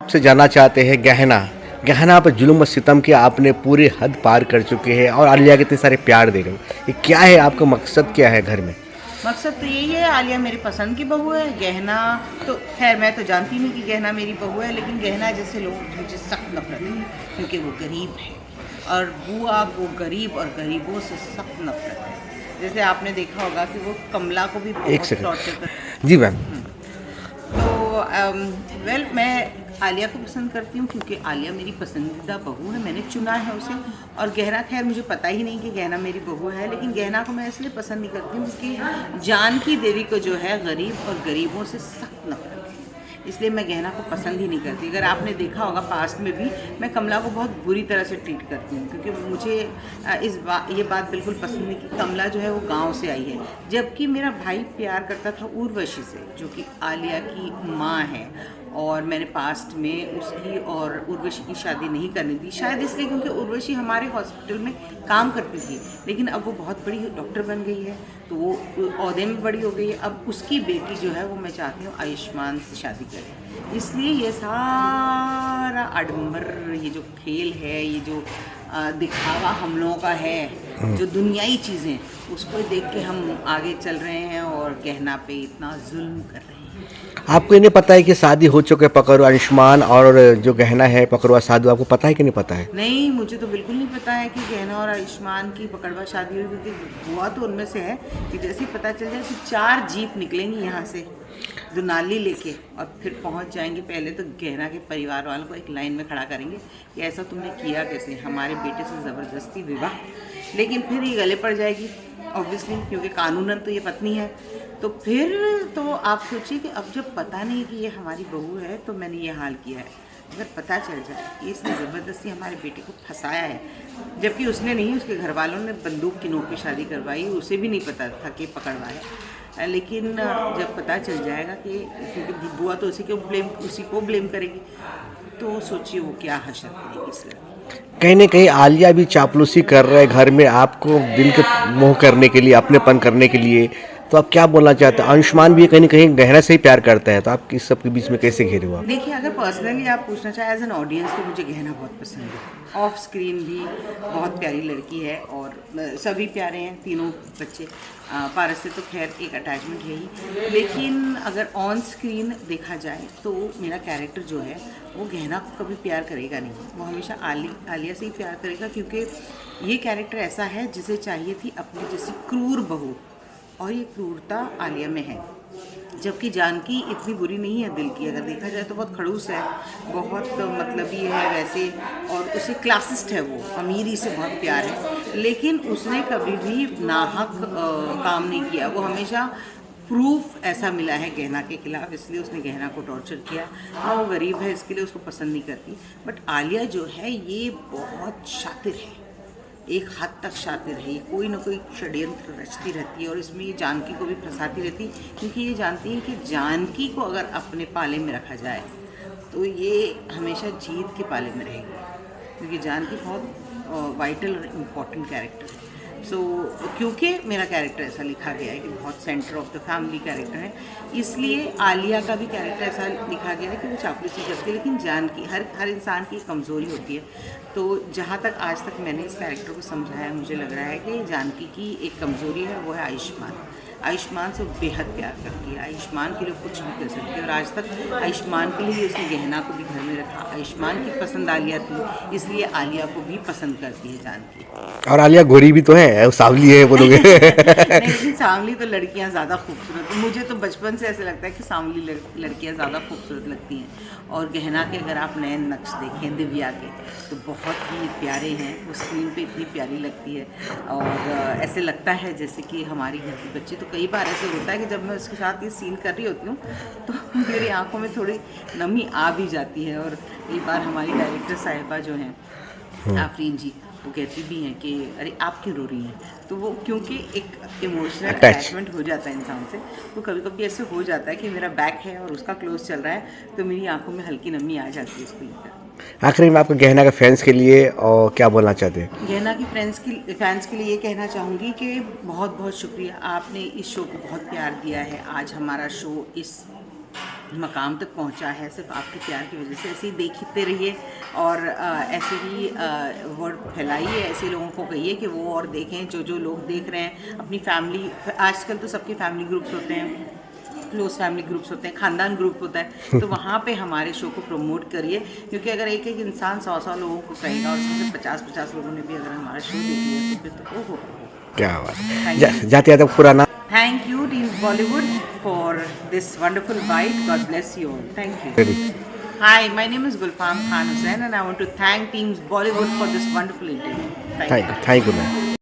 आपसे जानना चाहते हैं गहना। गहना पर जुल्म और सितम की आपने पूरी हद पार कर चुके हैं और आलिया के इतने सारे प्यार दे रहे हो। ये क्या है, आपका मकसद क्या है घर में? मकसद तो यही है, आलिया मेरी पसंद की बहू है। गहना तो खैर मैं तो जानती नहीं कि गहना मेरी बहू है, लेकिन गहना जैसे लोग मुझे सख्त नफरत है क्योंकि वो गरीब है और बुआ वो गरीब और गरीबों से सख्त नफरत है। जैसे आपने देखा होगा कि वो कमला को भी एक बहुत टॉर्चर कर। सेकंड जी मैम। तो वेल मैं आलिया को पसंद करती हूँ क्योंकि आलिया मेरी पसंदीदा बहू है, मैंने चुना है उसे। और गहना खैर मुझे पता ही नहीं कि गहना मेरी बहू है, लेकिन गहना को मैं इसलिए पसंद नहीं करती हूँ क्योंकि जानकी देवी को जो है गरीब और गरीबों से सख्त नफरत है, इसलिए मैं गहना को पसंद ही नहीं करती। अगर आपने देखा होगा पास्ट में भी मैं कमला को बहुत बुरी तरह से ट्रीट करती हूँ क्योंकि मुझे ये बात बिल्कुल पसंद नहीं कि कमला जो है वो गांव से आई है, जबकि मेरा भाई प्यार करता था उर्वशी से जो कि आलिया की माँ है। और मैंने पास्ट में उसकी और उर्वशी की शादी नहीं करनी थी, शायद इसलिए क्योंकि उर्वशी हमारे हॉस्पिटल में काम करती थी, लेकिन अब वो बहुत बड़ी डॉक्टर बन गई है तो वो ओहदे में बड़ी हो गई है। अब उसकी बेटी जो है वो मैं चाहती हूँ आयुष्मान से शादी करे, इसलिए ये सारा आडंबर, ये जो खेल है, ये जो दिखावा हम लोगों का है, जो दुनियाई चीज़ें, उसको देख के हम आगे चल रहे हैं और गहना पे इतना जुल्म कर रहे हैं। आपको ये नहीं पता है कि शादी हो चुके पकड़वा अंशुमान और जो गहना है पकड़वा साधु, आपको पता है कि नहीं पता है? नहीं, मुझे तो बिल्कुल नहीं पता है कि गहना और आयुष्मान की पकड़वा शादी हुई, क्योंकि हुआ तो उनमें से है कि जैसे ही पता चल जाए कि 4 जीप निकलेंगी यहाँ से दुनाली लेके और फिर पहुँच जाएंगे। पहले तो गहना के परिवार वालों को एक लाइन में खड़ा करेंगे कि ऐसा तुमने किया कैसे, हमारे बेटे से ज़बरदस्ती विवाह। लेकिन फिर ये गले पड़ जाएगी ऑब्वियसली, क्योंकि कानूनन तो ये पत्नी है। तो फिर तो आप सोचिए कि अब जब पता नहीं कि ये हमारी बहू है तो मैंने ये हाल किया है, अगर पता चल जाए कि इसने ज़बरदस्ती हमारे बेटे को फंसाया है, जबकि उसने नहीं, उसके घर वालों ने बंदूक की नोक पे शादी करवाई, उसे भी नहीं पता था कि पकड़वा है। लेकिन जब पता चल जाएगा कि, क्योंकि बुआ तो उसी को ब्लेम करेगी, तो सोचिए वो क्या हशर करेगी इस लड़की। कहीं ना कहीं आलिया भी चापलूसी कर रहे हैं घर में, आपको दिल के मोह करने के लिए, अपनेपन करने के लिए। तो आप क्या बोलना चाहते हैं? अंशुमान भी कहीं ना कहीं गहना से ही प्यार करता है, तो आप इस सब के बीच में कैसे घिरे हो आप? देखिए, अगर पर्सनली आप पूछना चाहें एज एन ऑडियंस तो मुझे गहना बहुत पसंद है। ऑफ स्क्रीन भी बहुत प्यारी लड़की है और सभी प्यारे हैं, तीनों बच्चे। पारस से तो खैर एक अटैचमेंट है ही, लेकिन अगर ऑन स्क्रीन देखा जाए तो मेरा कैरेक्टर जो है वो गहना को कभी प्यार करेगा नहीं, वो हमेशा आलिया से ही प्यार करेगा, क्योंकि ये कैरेक्टर ऐसा है जिसे चाहिए थी अपनी जैसी क्रूर बहू, और ये क्रूरता आलिया में है। जबकि जानकी इतनी बुरी नहीं है दिल की, अगर देखा जाए तो बहुत खड़ूस है, बहुत मतलबी है वैसे, और उसे क्लासिस्ट है, वो अमीरी से बहुत प्यार है, लेकिन उसने कभी भी नाहक काम नहीं किया। वो हमेशा प्रूफ ऐसा मिला है गहना के खिलाफ, इसलिए उसने गहना को टॉर्चर किया। हाँ, वो गरीब है इसके लिए उसको पसंद नहीं करती, बट आलिया जो है ये बहुत शातिर है, एक हद तक शातिर है। ये कोई ना कोई षड्यंत्र रचती रहती है और इसमें ये जानकी को भी फंसाती रहती है, क्योंकि ये जानती है कि जानकी को अगर अपने पाले में रखा जाए तो ये हमेशा जीत के पाले में रहेगी, क्योंकि जानकी बहुत वाइटल और इम्पॉर्टेंट कैरेक्टर है। सो क्योंकि मेरा कैरेक्टर ऐसा लिखा गया है कि बहुत centre of the family character है, इसलिए आलिया का भी कैरेक्टर ऐसा लिखा गया है कि वो चापलूसी करती है, लेकिन जानकी, हर इंसान की कमज़ोरी होती है। तो जहाँ तक आज तक मैंने इस कैरेक्टर को समझा है, मुझे लग रहा है कि जानकी की एक कमज़ोरी है, वो है आयुष्मान। आयुष्मान से बेहद प्यार करती है, आयुष्मान के लिए कुछ भी कर सकती है, और आज तक आयुष्मान के लिए उसने गहना को भी घर में रखा। आयुष्मान की पसंद आलिया थी, इसलिए आलिया को भी पसंद करती है जानकी। और आलिया गोरी भी तो है, सावली है बोलोगे? नहीं, लेकिन सांवली तो लड़कियां ज़्यादा खूबसूरत, मुझे तो बचपन से ऐसे लगता है कि सांवली लड़कियां ज़्यादा खूबसूरत लगती हैं। और गहना के अगर आप नए नक्श देखें दिव्या के, तो बहुत ही प्यारे हैं, वो स्क्रीन पे इतनी प्यारी लगती है, और ऐसे लगता है जैसे कि हमारी घर की बच्ची। तो कई बार ऐसे होता है कि जब मैं उसके साथ ये सीन कर रही होती हूँ तो मेरी आंखों में थोड़ी नमी आ भी जाती है, और कई बार हमारी डायरेक्टर साहिबा जो हैं आफरीन जी, वो कहती भी हैं कि अरे आप क्यों रो रही हैं, तो वो क्योंकि एक इमोशनल अटैचमेंट हो जाता है इंसान से, तो कभी कभी ऐसे हो जाता है कि मेरा बैक है और उसका क्लोज चल रहा है तो मेरी आंखों में हल्की नमी आ जाती है उसको लेकर। आखिरी में आपका गहना का फैंस के लिए और क्या बोलना चाहते हैं? गहना की फैंस के लिए ये कहना चाहूँगी कि बहुत बहुत शुक्रिया, आपने इस शो को बहुत प्यार दिया है। आज हमारा शो इस मकाम तक पहुंचा है सिर्फ आपके प्यार की वजह से। ऐसे ही देखते रहिए और ऐसे ही वर्ड फैलाइए, ऐसे लोगों को कहिए कि वो और देखें, जो लोग देख रहे हैं अपनी फैमिली। आजकल तो सबके फैमिली ग्रुप्स होते हैं, क्लोज फैमिली ग्रुप्स होते हैं, ख़ानदान ग्रुप होता है, तो वहाँ पे हमारे शो को प्रमोट करिए, क्योंकि अगर एक एक इंसान 100 लोगों को कहेगा और उसमें से 50 लोगों ने भी अगर हमारा शो देख लिया तो फिर तो ओहो। क्या बात है। Thank you. जाते जाते पूरा नाम। Thank you, Team Bollywood, for this wonderful bite. God bless you all. Thank you. Ready. Hi, my name is Gulfam Khan Hussain, and I want to thank Team Bollywood for this wonderful interview. Thank you. Thank you ma'am.